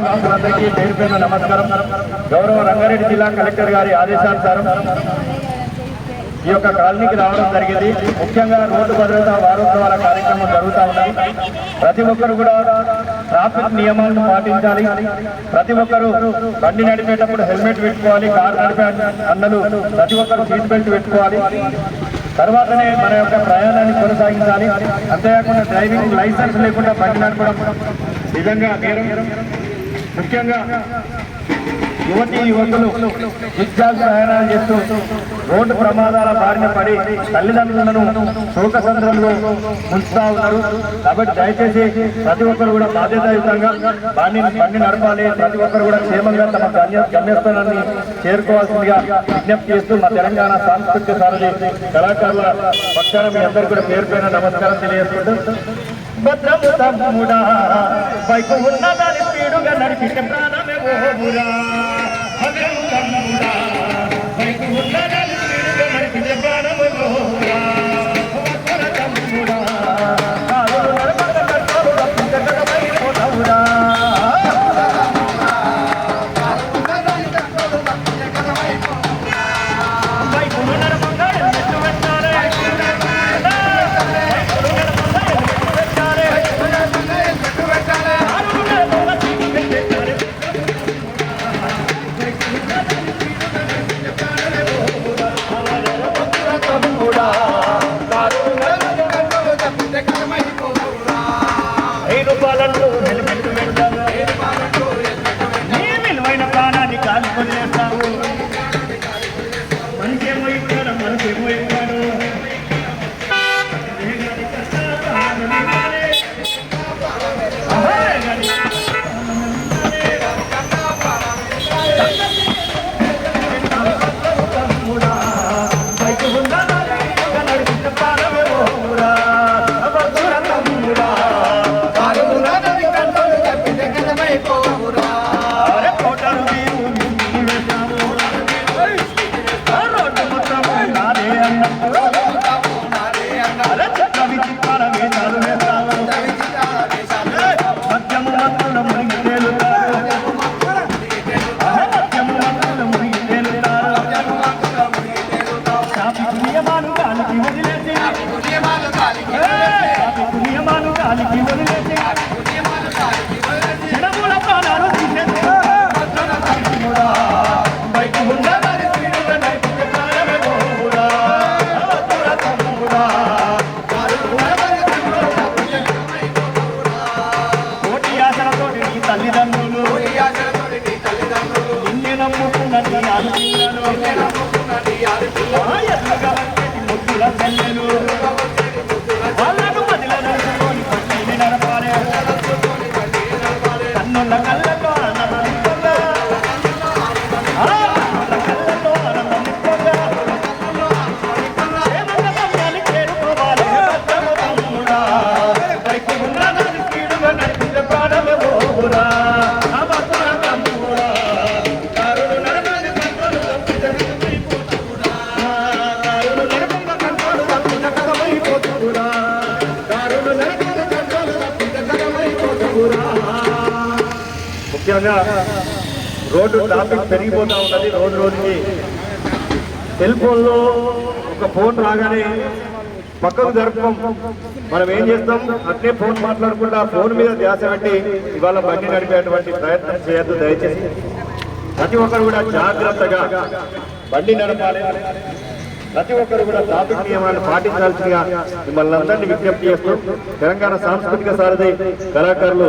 అందరికీ పేరు పేరున నమస్కారం. గౌరవ రంగారెడ్డి జిల్లా కలెక్టర్ గారి ఆదేశానుసారం ఈ యొక్క కాలనీకి రావడం జరిగింది. ముఖ్యంగా రోడ్డు భద్రతా వారోత్సవాల కార్యక్రమం జరుగుతూ ఉన్నది. ప్రతి ఒక్కరు కూడా ట్రాఫిక్ నియమాలను పాటించాలి. ప్రతి ఒక్కరు బండి నడిపేటప్పుడు హెల్మెట్ పెట్టుకోవాలి. కారు నడిపే అన్నలు ప్రతి ఒక్కరు సీట్ బెల్ట్ పెట్టుకోవాలి. తర్వాతనే మన యొక్క ప్రయాణాన్ని కొనసాగించాలి. అంతేకాకుండా డ్రైవింగ్ లైసెన్స్ లేకుండా బండి నడపడం నిజంగా నేరం. ముఖ్యంగా యువతీ యువకులు విద్యార్థి ప్రయాణాలు చేస్తూ రోడ్డు ప్రమాదాల బారిన పడి తల్లిదండ్రులను శోకసంద్రంలో ఉంచుతా ఉన్నారు. కాబట్టి దయచేసి ప్రతి ఒక్కరు కూడా బాధ్యతాయుతంగా బండి నడపాలి. ప్రతి ఒక్కరు కూడా క్షేమంగా తమ గమ్యస్థానాన్ని చేరుకోవాల్సిందిగా విజ్ఞప్తి చేస్తూ మా తెలంగాణ సాంస్కృతిక సారథి కళాకారుల పక్షాన మీ అందరికీ కూడా పేరు పైన నమస్కారం తెలియజేసుకుంటూ భద్రము తమ్ముడా బైకు ఉన్నదాని స్పీడుగా నడిపితే ప్రాణమే ఓహురా. భద్రము తమ్ముడా బైకు ఉన్నదాని స్పీడుగా నడిపితే ప్రాణమే ఓహురా. తమ్ముడా కారు నడపక నడపరు తప్పించకమైపోతావురా. బైకులు నడపక ఎన్నెట్టు పెట్టాలి. ముఖ్యంగా రోడ్డు ట్రాఫిక్ పెరిగిపోతూ ఉన్నది. రోజు రోజుకి సెల్ ఫోన్లో ఒక ఫోన్ రాగానే పక్కకు జరుపుతాం. మనం ఏం చేస్తాం, అట్లే ఫోన్ మాట్లాడకుండా ఫోన్ మీద ధ్యాస పెట్టి ఇవాళ బండి నడిపేటువంటి ప్రయత్నం చేయొద్దు. దయచేసి ప్రతి ఒక్కరు కూడా జాగ్రత్తగా బండి నడపాలి. ప్రతి ఒక్కరు కూడా ట్రాఫిక్ నియమాలను పాటించాల్సిందిగా మిమ్మల్ని అందరినీ విజ్ఞప్తి చేస్తూ తెలంగాణ సాంస్కృతిక సారథి కళాకారులు